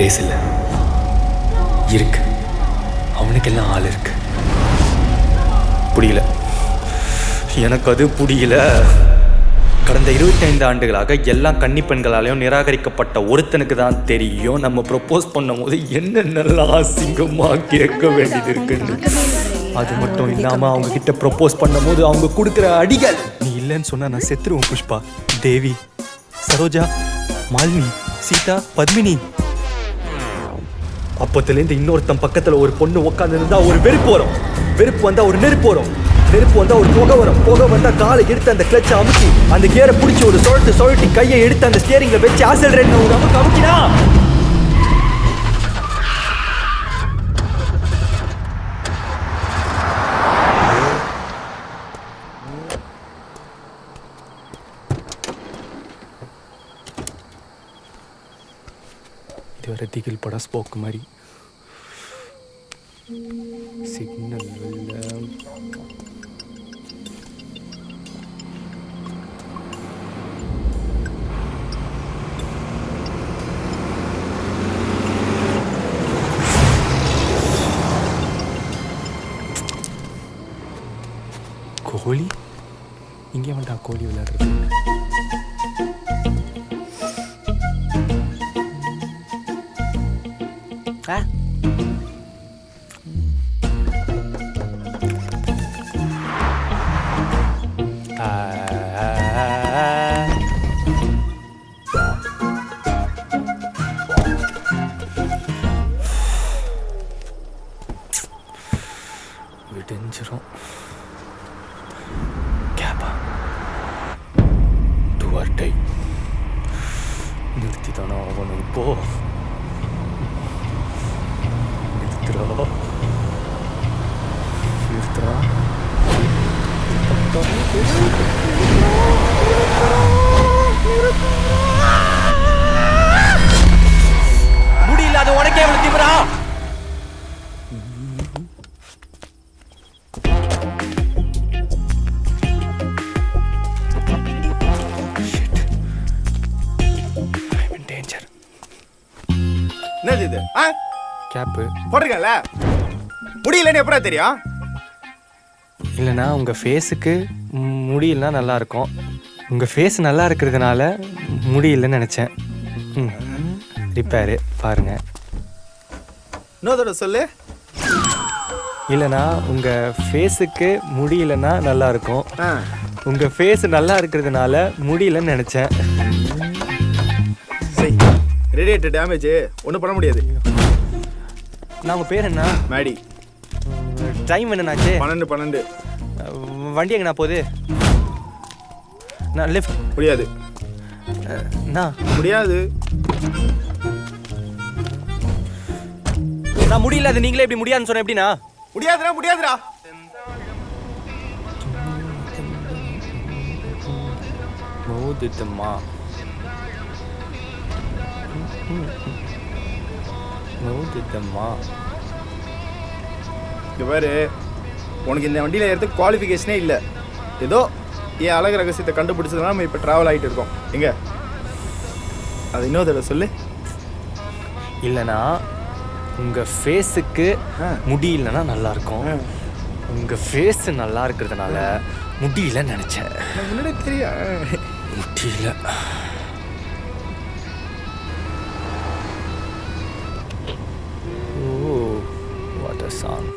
Grace இல்லை இருக்கு. அவனுக்கெல்லாம் ஆள் இருக்கு. புரியல, எனக்கு அது புரியல. கடந்த 25 ஆண்டுகளாக எல்லா கன்னி பெண்களாலையும் நிராகரிக்கப்பட்ட ஒருத்தனுக்கு தான் தெரியும் நம்ம ப்ரொப்போஸ் பண்ணும் போது என்னென்னலாம் அசிங்கமாக கேட்க வேண்டியது இருக்குன்னு. அது மட்டும் இல்லாமல் அவங்க கிட்ட ப்ரொப்போஸ் பண்ணும் போது அவங்க கொடுக்குற அடிகள். நீ இல்லைன்னு சொன்னா நான் செத்துருவேன் புஷ்பா. தேவி, சரோஜா, மாலினி, சீதா, பத்மினி. அப்பத்துலேருந்து இன்னொருத்தன் பக்கத்தில் ஒரு பொண்ணு உட்காந்து இருந்தா ஒரு வெறுப்பு வரும். வெறுப்பு வந்தா ஒரு நெருப்பு வரும். நெருப்பு வந்தா ஒரு புகை வரும். புகை வந்தா காலை எடுத்து அந்த கிளச்சை அமுக்கி அந்த கியரை பிடிச்சி ஒரு சுழட்டி கையை எடுத்து அந்த ஸ்டியரிங்ல வச்சு ஆக்ஸலரேட் ஒரு அமுக்கினா இதுவரை திகில் படம் ஸ்போக்கு மாதிரி சிக்னல் கோழி இங்கே வேண்டா கோழி விளையாடுறது. விடிஞ்சிரும். கேபா டுவர்டை நிறுத்தி தானே ஆகணும். இப்போ நிறுத்துறா நிறுத்துறா முடியல. அது உனக்கே எவ்வளவு திமிரா? என்னது இது? கேப்பு போட்டிருக்கல முடியலன்னு எப்படா தெரியும்? இல்லைண்ணா உங்கள் ஃபேஸுக்கு முடியலன்னா நல்லா இருக்கும். உங்கள் ஃபேஸ் நல்லா இருக்கிறதுனால முடியலன்னு நினச்சேன். ரிப்பேரு பாருங்க. இன்னொரு சொல்லு. இல்லைண்ணா உங்கள் ஃபேஸுக்கு முடியலன்னா நல்லா இருக்கும். உங்கள் ஃபேஸ் நல்லா இருக்கிறதுனால முடியலன்னு நினச்சேன். சரி, ரேடியேட்டர் டேமேஜ் ஒன்றும் பண்ண முடியாது. நான் உங்கள் பேர் என்ன? மேடி. டைம் என்னண்ணாச்சு? 12. வண்டி எங்கண்ணா போகுது? நான் லிஃப்ட் முடியாது. முடியாது. நான் முடியல. அது நீங்களே இப்படி முடியாதுன்னு சொன்னேன். எப்படின்னா முடியாதுடா முடியாதுடா. மோதித்தம்மா மோதித்தம்மா. இது பாரு, உனக்கு இந்த வண்டியில் ஏறதுக்கு குவாலிஃபிகேஷனே இல்லை. ஏதோ என் அழகு ரகசியத்தை கண்டுபிடிச்சதுனால நம்ம இப்போ ட்ராவல் ஆகிட்டு இருக்கோம். எங்க அது இன்னொரு தடவை சொல்லு. இல்லைண்ணா உங்கள் ஃபேஸுக்கு முடியலன்னா நல்லா இருக்கும். உங்கள் ஃபேஸ் நல்லா இருக்கிறதுனால முடியலன்னு நினச்சேன். முன்னாடி தெரியும். முடியல. Oh what a song.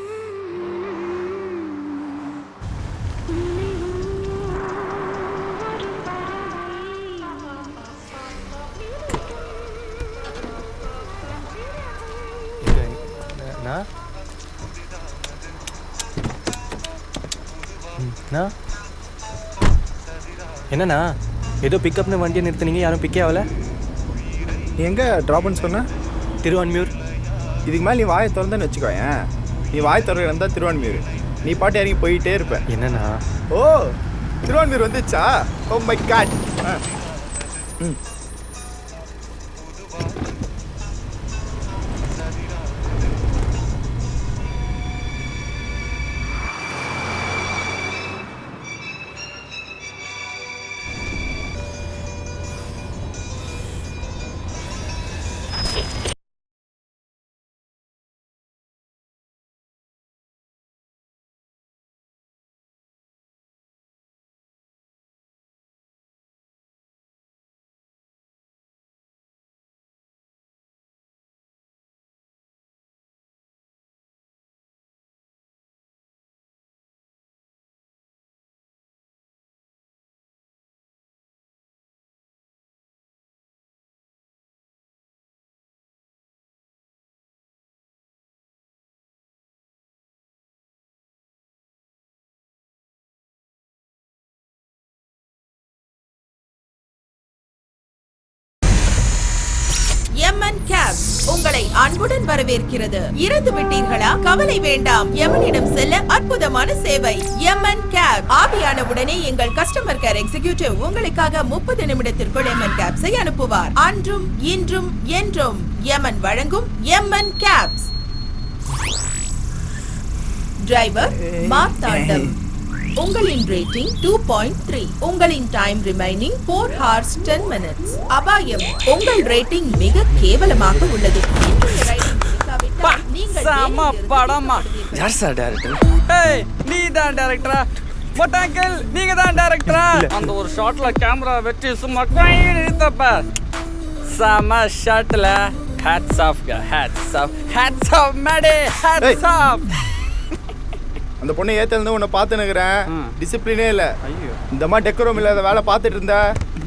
என்னண்ணா ஏதோ பிக்கப்னு வண்டியை நிறுத்தினீங்க, யாரும் பிக்கே ஆகல. நீ எங்கே ட்ராப்னு சொன்ன? திருவான்மியூர். இதுக்கு மேலே நீ வாயை திறந்தேன்னு வச்சுக்கோயேன். நீ வாய் திறக்க இருந்தால் திருவான்மியூர். நீ பாட்டு இறங்கி போயிட்டே இருப்ப. என்னண்ணா? ஓ, திருவான்மியூர் வந்துச்சா? Oh my god. MN Caps உங்களை அன்புடன் வரவேற்கிறது. இறந்து விட்டீர்களா? கவலை வேண்டாம், எமனிடம் செல்ல அற்புதமான சேவை. எம்என் கேப் ஆவியான உடனே எங்கள் கஸ்டமர் கேர் எக்ஸிகியூட்டிவ் உங்களுக்காக 30 நிமிடத்திற்குள் எம்என் கேப்ஸை அனுப்புவார். அன்றும் இன்றும் என்றும் எமன் வழங்கும் எம்என் கேப்ஸ். டிரைவர் மார்த்தாண்டம். உங்களின் ரேட்டிங் 2.3. உங்களின் டைம் ரிமைனிங் 4 hours 10 minutes. அபாயம், உங்கள் ரேட்டிங் மிக கேவலமாக உள்ளது. யார் சார் டைரக்டர்? ஏய், நீ தான் டைரக்டரா? மொட்டாங்கல், நீங்க தான் டைரக்டரா? அந்த ஒரு ஷாட்ல கேமரா வெட்டி சும்மா இழுத்தப்ப சம ஷாட்ல ஹேட்ஸ் ஆஃப் மேடே, ஹேட்ஸ் ஆஃப். அந்த பொண்ணை ஏத்தல்னு உன்னை பார்த்துனுக்குறேன். டிசிப்ளினே இல்லை. இந்த மாதிரி டெக்கரோம் இல்லாத வேலை பார்த்துட்டு இருந்தா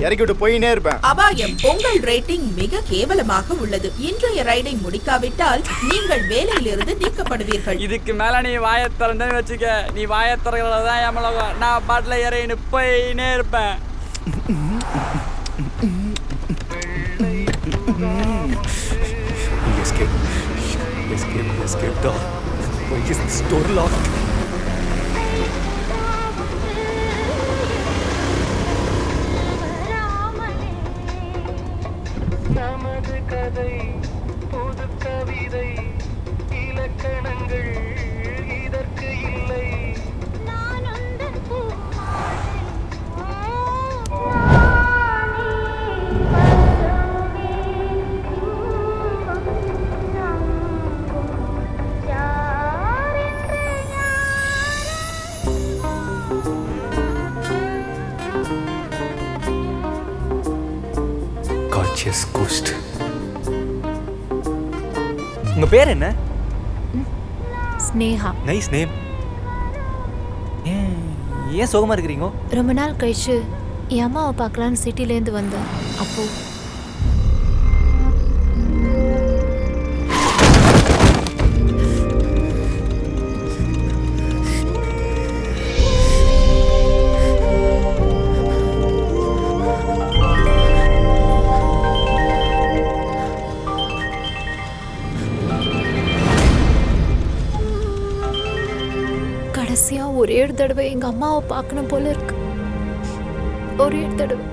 இறக்கி விட்டு போயினே இருப்பேன். அபாயம், உங்கள் ரேட்டிங் மிக கேவலமாக உள்ளது. இன்றைய ரைடை முடிக்காவிட்டால் நீங்கள் வேலையிலிருந்து நீக்கப்படுவீர்கள். இதுக்கு மேல நீ வாயை திறந்தேன்னு வச்சுக்க, நீ வாயை திறக்கிறதான் ஏமலகம். நான் பாட்டில் இறையின்னு போயினே இருப்பேன். Escape door. Why is this door locked? நமது கதை புது கவிதை, இலக்கணங்கள் இதற்கு இல்லை. Gorgeous ghost. உங்க பேர் என்ன? ஸ்னேகா. Nice name. ஏன் சோகமா இருக்கிறீங்க? ரொம்ப நாள் கழிச்சு என் அம்மாவை பார்க்கலான்னு சிட்டிலேருந்து வந்தேன். அப்போ கடைசியா ஒரே ஒரு தடவை எங்க அம்மாவை பார்க்கணும் போல இருக்கு. ஒரே ஒரு தடவை.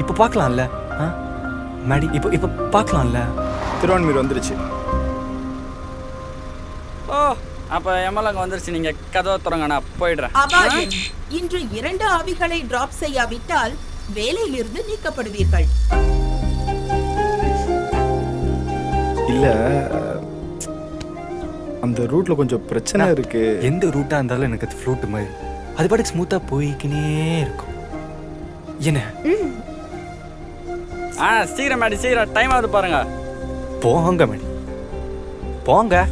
இப்போ பார்க்கலாம்ல? மேடி, இப்போ பார்க்கலாம்ல? திருவான்மீர் வந்துருச்சு. ஓ, அப்ப எமலகம் வந்துருச்சு. நீங்க கதவை திறங்க, நான் போயிடுறேன். அபாயம், இன்று 2 ஆவிகளை டிராப் செய்யாவிட்டால் வேலையிலிருந்து நீக்கப்படுவீர்கள். இல்ல, அந்த ரூட்ல கொஞ்சம் பிரச்சனை இருக்கு. எந்த ரூட்டா இருந்தாலும் எனக்கு அது ஃப்ளூட் மாதிரி அது பாட்டுக்கு ஸ்மூத்தா போய்க்கினே இருக்கும். என்ன? சீக்கிரம் மேடி, சீக்கிரம். டைம் ஆகுது பாருங்க. போங்க மேடி, போங்க.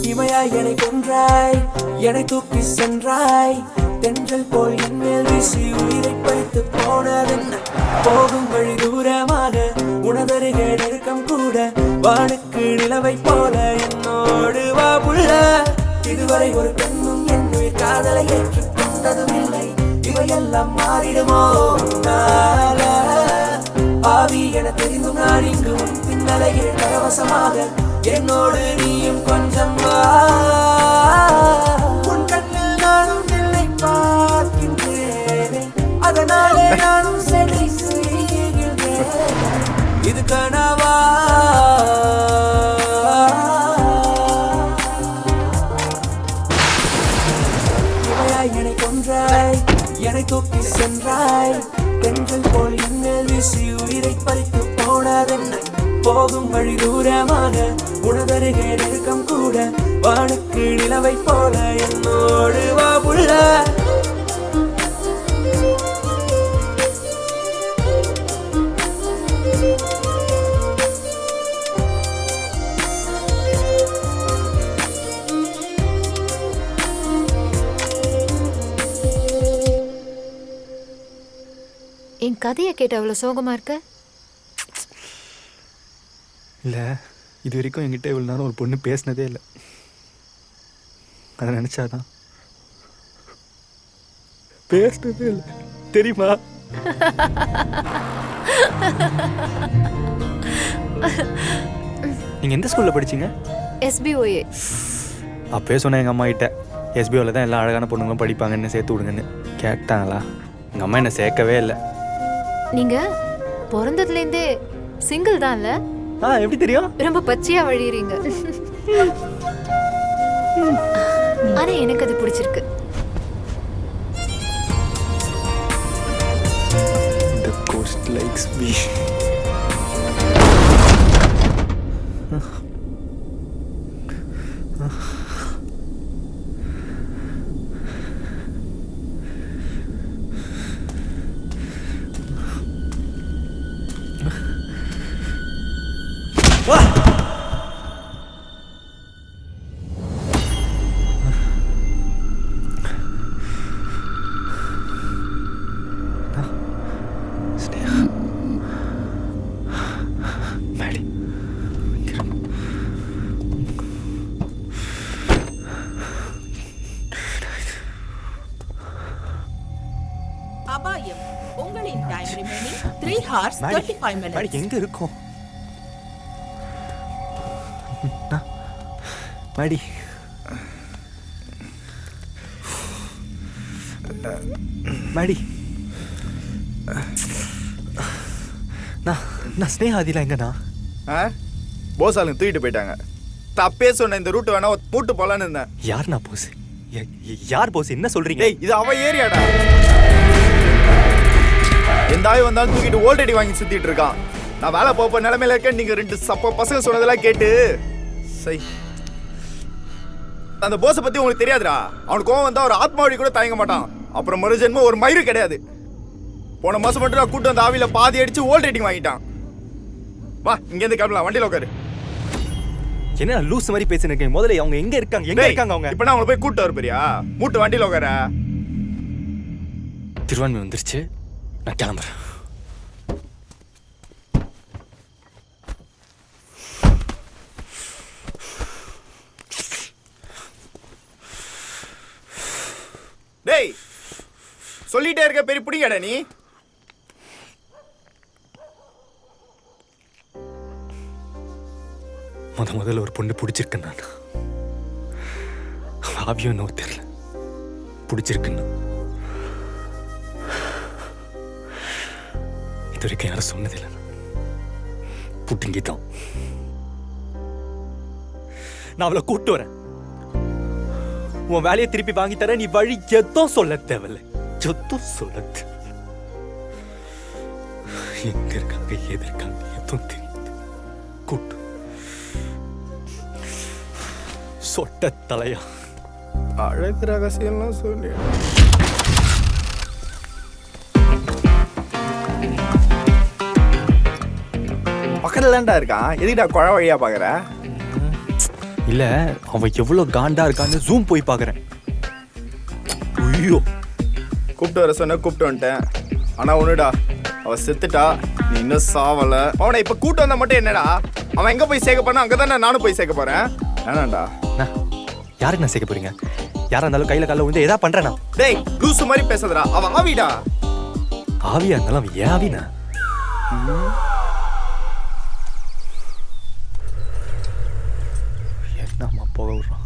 இமையாய் என்னை கொன்றாய், என்னை தூக்கி சென்றாய். தென்றல் போல் என் மேல் வீசி உயிரை பறித்து போனதென்ன? போகும் வழி தூரமாக உனதருகே நெருக்கம் கூட. வானுக்கு நிலவை போல என்னோடு வா புள்ள. இதுவரை ஒரு பெண்ணும் என் உயிர் காதலை ஏற்றுக்கொண்டதும் இல்லை. இவையெல்லாம் மாறிடுமோ உன்னால? ஆவி என தெரிந்தும் நான் இங்கு உன் பின்னலையே பரவசமாக. என்னோடு நீயும் கொஞ்சம் வா. உன் கண்ணில் நானும் நிலை பார்க்கின்றேனே, அதனாலே நானும் செடி செய்கின்றேன். இது கனவா? இவையாய் என்னை கொன்றாய், என்னை தூக்கி சென்றாய். தென்றல் போல் என்மேல் வீசி உயிரை பறித்து போனதென்ன? போகும் வழி தூரமாக உனதருகே நெருக்கம் கூட. வானுக்கு நிலவை போல என்னோடு வா புள்ள. கதையை கேட்டு அவ்வளோ சோகமா இருக்க? இல்லை, இது வரைக்கும் என்கிட்ட இவ்வளோ நேரம் ஒரு பொண்ணு பேசினதே இல்லை. அதை நினச்சாதான் பேசினதே இல்லை தெரியுமா? நீங்கள் எந்த ஸ்கூலில் படிச்சீங்க? SBOA. அப்பயே சொன்னேன் எங்கள் அம்மா கிட்ட, SBOவில் தான் எல்லா அழகான பொண்ணுங்களும் படிப்பாங்கன்னு சேர்த்து விடுங்கன்னு. கேட்டாங்களா? எங்கள் அம்மா என்னை சேர்க்கவே இல்லை. நீங்க பிறந்ததுலேருந்தே சிங்கிள் தான்ல? எப்படி தெரியும்? ரொம்ப பச்சையா வழியறீங்க. ஆனா எனக்கு அது பிடிச்சிருக்கு. The ghost likes me. அபாயம். உங்களின் டைம் ரிமைனிங் 3 hours 35 minutes. எங்க இருக்கும் மாடி? மாடி, நான் ஸ்னேகா அதிலா எங்கண்ணா? போஸ் ஆளுங்க தூக்கிட்டு போயிட்டாங்க. தப்பே சொன்ன, இந்த ரூட் வேணா மூட்டு போலான்னு இருந்தேன். யாருண்ணா போஸ்? யார் போஸ்? என்ன சொல்றீங்க? டேய், இது அவ ஏரியாடா. எந்த ஆய் வந்தாலும் தூக்கிட்டு ஓல்ரெடி வாங்கி சுத்திட்டு இருக்கான். நான் வேலை போப்ப நிலைமையில இருக்கேன். நீங்க 2 சப்ப பசங்க சொன்னதெல்லாம் கேட்டு சை. அந்த போஸை பத்தி உங்களுக்கு தெரியாதுடா. அவனுக்கு கோவம் வந்தா ஒரு ஆத்மாவடி கூட தயங்க மாட்டான். அப்புறம் மறுஜென்மம் ஒரு மயிறு கிடையாது. போன மாசம் மட்டும் நான் கூட்டு வந்த ஆவியில பாதி அடிச்சு ஓல்ட் ரேட்டிங் வாங்கிட்டான். வா, இங்க இருந்து கிளம்பலாம். வண்டியில உட்காரு. என்ன லூஸ் மாதிரி பேசினீங்க? முதல்ல அவங்க எங்க இருக்காங்க? எங்க இருக்காங்க அவங்க? இப்ப நான் அவங்களை போய் கூட்டு வர போறியா? மூட்டு வண்டியில உட்கார. திருவான்மை வந்துருச்சு, நான் கிளம்புறேன். டேய், சொல்லிட்டே இருக்க, பெரிய புடிங்கடா நீ. முதல்ல ஒரு பொண்ணு பிடிச்சிருக்கேன் நான். ஆவியோ என்னவோ தெரியல, பிடிச்சிருக்குன்னு. இது வரைக்கும் யாரும் சொன்னதில்லை. புட்டிங்கிட்டான். நான் அவளை கூட்டு வரேன். உன் வேலையை திருப்பி வாங்கி தர. நீ வழி எதுவும் சொல்ல தேவையில்லை. எதுவும் சொல்ல தேவையில்லை. எங்க இருக்காங்க, எது இருக்காங்க எதுவும் தெரியாது. கூட்டு சொட்ட தலையா. அழகு ரகசியம்லாம் சொல்லி பக்கத்துல தான்டா இருக்கான். எதுக்குடா குழ வழியா பாக்குற? இல்ல, அவன் எவ்வளவு காண்டா இருக்கான்னு ஜூம் போய் பாக்குறேன். ஐயோ, கூப்பிட்டு வர சொன்ன கூப்பிட்டு வந்துட்டேன். ஆனா ஒண்ணுடா, அவ செத்துட்டா, நீ இன்னும் சாவல. அவனை இப்ப கூட்டு வந்தா மட்டும் என்னடா? அவன் எங்க போய் சேர்க்க போனா அங்கதானே நானும் போய் சேர்க்க போறேன். வேணாண்டா. யாருக்கு நான் சேர்க்க போறீங்க? யாரா இருந்தாலும் கையில கால விழுந்து ஏதா பண்றேனா? டேய், லூசு மாதிரி பேசுறா. அவன் ஆவிடா. ஆவியா இருந்தாலும் அவன் ஏன் ஆவினா? என்னம்மா போக விடுறான்?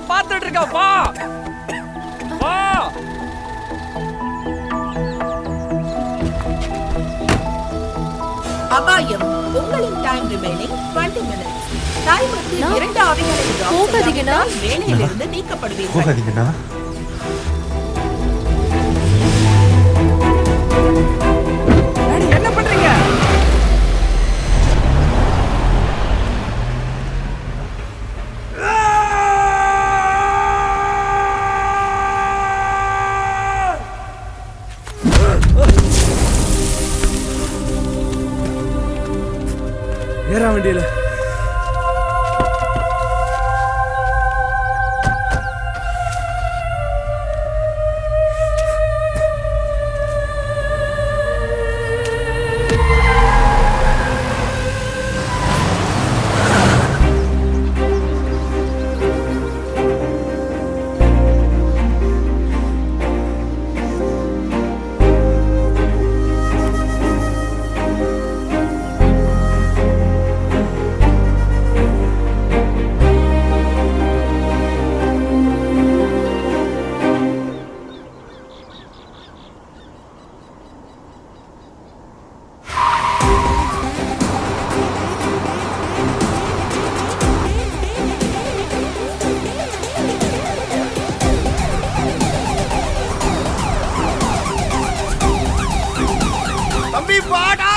பார்த்துட்டு இருக்கா. வா வா. அபாயம். உங்களின் டைம் ரிமைனிங் 20 minutes. டைமுக்கு 2 ஆவிகளை போகாதீங்கண்ணா. வேலையிலிருந்து நீக்கப்படுவீர்கள். போகாதீங்கண்ணா. என்ன பண்றீங்க? ஏறா வண்டியில. தம்பி வாடா.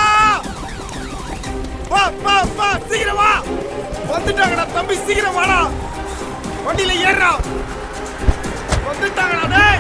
வா வா வா, சீக்கிரம் வா. வந்துட்டாங்கடா தம்பி, சீக்கிரம் வாடா. வண்டியில ஏறுடா. வந்துட்டாங்கடா டேய்.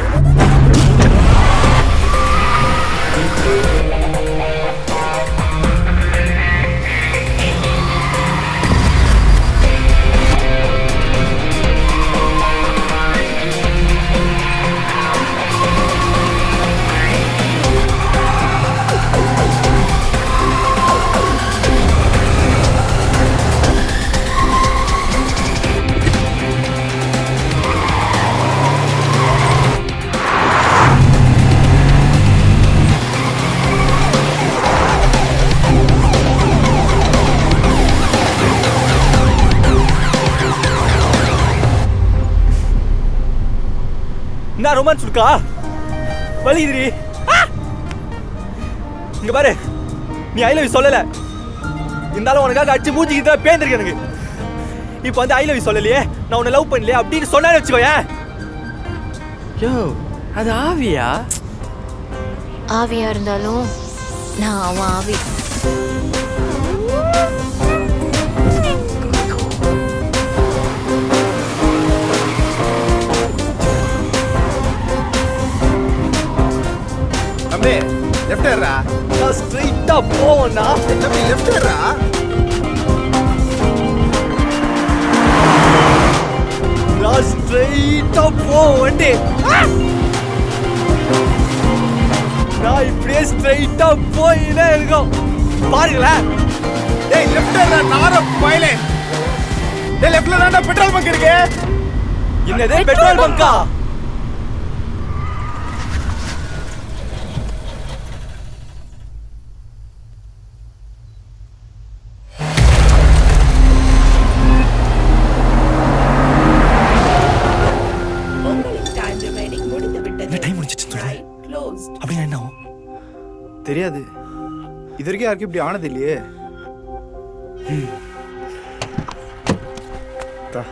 என்ன ரொமான்ஸ் இருக்கா? வலிக்குதுடி. இங்க பாரு, நீ ஐ லவ் யூ சொல்லல. இருந்தாலும் உனக்காக அடிச்சு மூஞ்சிக்கிட்டு தான் பேந்திருக்கு எனக்கு. இப்போ வந்து ஐ லவ் யூ சொல்லலையே, நான் உன்னை லவ் பண்ணலையே அப்படின்னு சொன்னேன்னு வச்சுக்கோயேன். யோ, அது ஆவியா? ஆவியா இருந்தாலும் நான் அவன் ஆவி. தம்பி லெஃப்ட் ஏறா. நான் ஸ்ட்ரைட்டா போவேன்னா தம்பி லெஃப்ட் ஏறா. நான் ஸ்ட்ரைட்டா போவேன்டி. நான் இப்படியே ஸ்ட்ரைட்டா போயினே இருக்கோம். பாருங்களேன். டேய் லெஃப்ட் ஏறா நார பைலே. டேய் லெஃப்ட்ல தான்டா பெட்ரோல் பங்க் இருக்கு. என்னது பெட்ரோல் பங்கா? உங்களின் டைம் ரிமைனிங் முடிந்து விட்டது. டைம் முடிஞ்சிச்சு சொல்றேன். Right closed. அப்படின்னா என்ன ஆகும்? தெரியாது. இது வரைக்கும் யாருக்கும் இப்படி ஆனது இல்லையே. தா.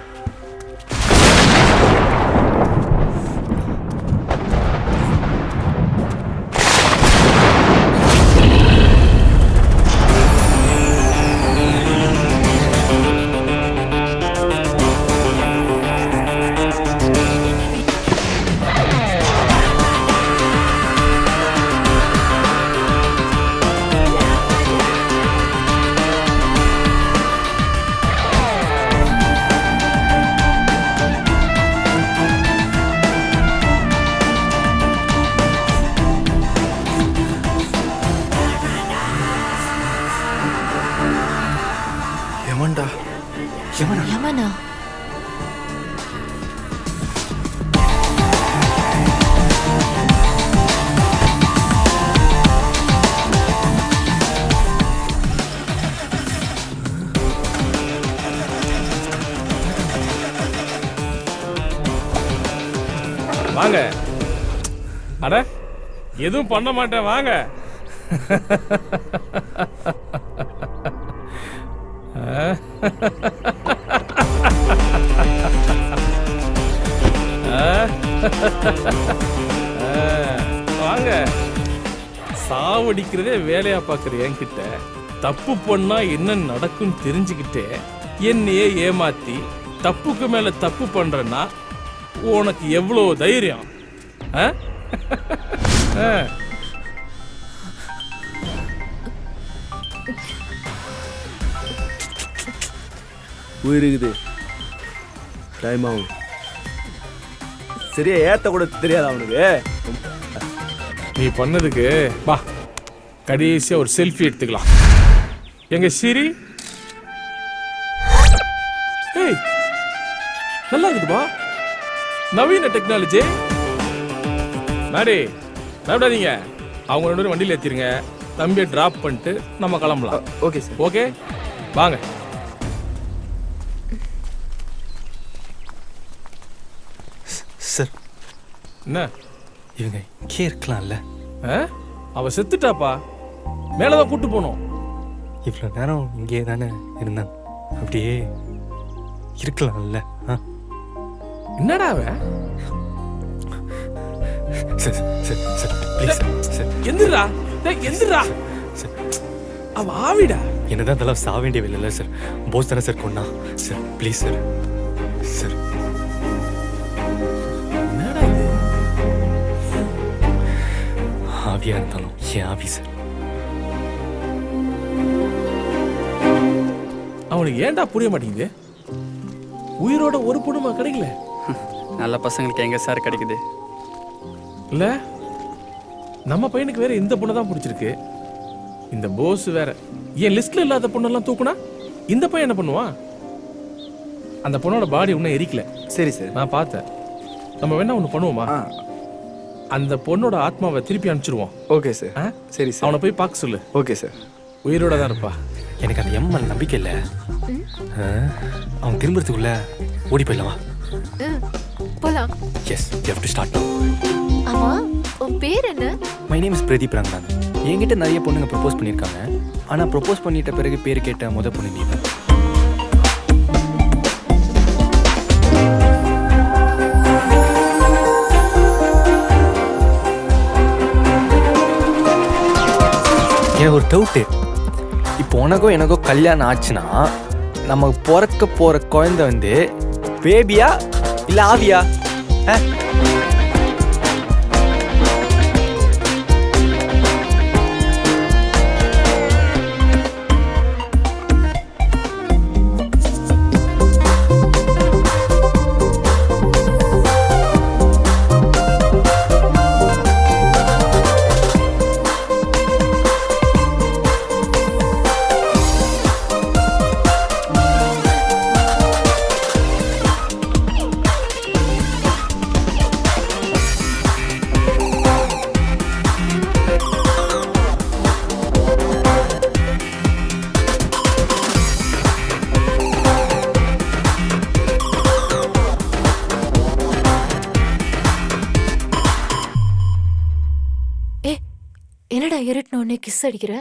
யமன்டா. யமனா? யமனா? அட எதுவும் பண்ண மாட்டேன் வாங்க. வாங்க. சாவடிக்கிறதே வேலையா பாக்குற என்கிட்ட தப்பு பண்ணா என்ன நடக்கும் தெரிஞ்சுக்கிட்டே என்னையே ஏமாத்தி தப்புக்கு மேல தப்பு பண்றேன்னா உனக்கு எவ்வளவு தைரியம்? உயிருக்குது, டைம் ஆகும். சரியா ஏத்த கூட தெரியாது அவனுக்கு. நீ பண்ணதுக்கு வா கடைசியா ஒரு செல்ஃபி எடுத்துக்கலாம். எங்க சிரி ஏய் நல்லா இருக்குதுப்பா, நவீன டெக்னாலஜி. மேடி பயப்படாதீங்க, அவங்க 2 பேரும் வண்டியில் ஏற்றிருங்க, தம்பியை ட்ராப் பண்ணிட்டு நம்ம கிளம்பலாம். Okay sir. ஓகே வாங்க. சார் என்ன இவங்க இங்கே இருக்கலாம்ல? அவ செத்துட்டாப்பா, மேலதான் கூட்டு போனோம். இவ்வளோ நேரம் இங்கே தானே இருந்தாங்க, அப்படியே இருக்கலாம்ல? என்னடா அவன்? Sir sir sir please sir எந்திரா எந்திரா, அவ ஆவிடா. என்னதான் அதெல்லாம் சாக வேண்டிய இல்லை சார், போஸ் தானே சார் கொண்டா. Sir please sir. சார் என்னடா இது? ஆவியா இருந்தாலும் ஏன் ஆவி சார்? அவனுக்கு ஏன்டா புரிய மாட்டேங்குது? உயிரோட ஒரு பொண்ணுமா கிடைக்கல? நல்ல பசங்களுக்கு எங்க சார் கிடைக்குது? இல்ல நம்ம பையனுக்கு வேற இந்த பொண்ணு தான் பிடிச்சிருக்கு. இந்த போஸ் வேற என் லிஸ்ட்ல இல்லாத பொண்ணெல்லாம் தூக்குனா இந்த பையன் என்ன பண்ணுவான்? அந்த பொண்ணோட பாடி இன்னும் எரிக்கல. சரி சார், நான் பார்த்தேன். நம்ம வேணா ஒன்று பண்ணுவோமா? அந்த பொண்ணோட ஆத்மாவை திருப்பி அனுப்பிச்சிருவோம். Okay sir. சரி சார், அவனை போய் பார்க்க சொல்லு. Okay sir. உயிரோட தான் இருப்பா. எனக்கு அந்த எம்எல் நம்பிக்கை இல்லை. அவன் திரும்புறதுக்குள்ள ஓடி போயிடலாமா? போலாம். Yes, you have to start now. ஆமா, உன் பேர் என்ன? My name is Pradeep Ranganath. என்கிட்ட நிறைய பொண்ணுங்க ப்ரப்போஸ் பண்ணியிருக்காங்க, ஆனால் ப்ரப்போஸ் பண்ணிட்ட பிறகு பேர் கேட்ட முத பொண்ணு நீ தான். எனக்கு ஒரு டவுட்டு. இப்போ உனக்கோ எனக்கோ கல்யாணம் ஆச்சுன்னா நமக்கு பிறக்க போகிற குழந்தை வந்து பேபியா இல்லை ஆவியா? என்னடா இருட்டின உடனே கிஸ் அடிக்கிற?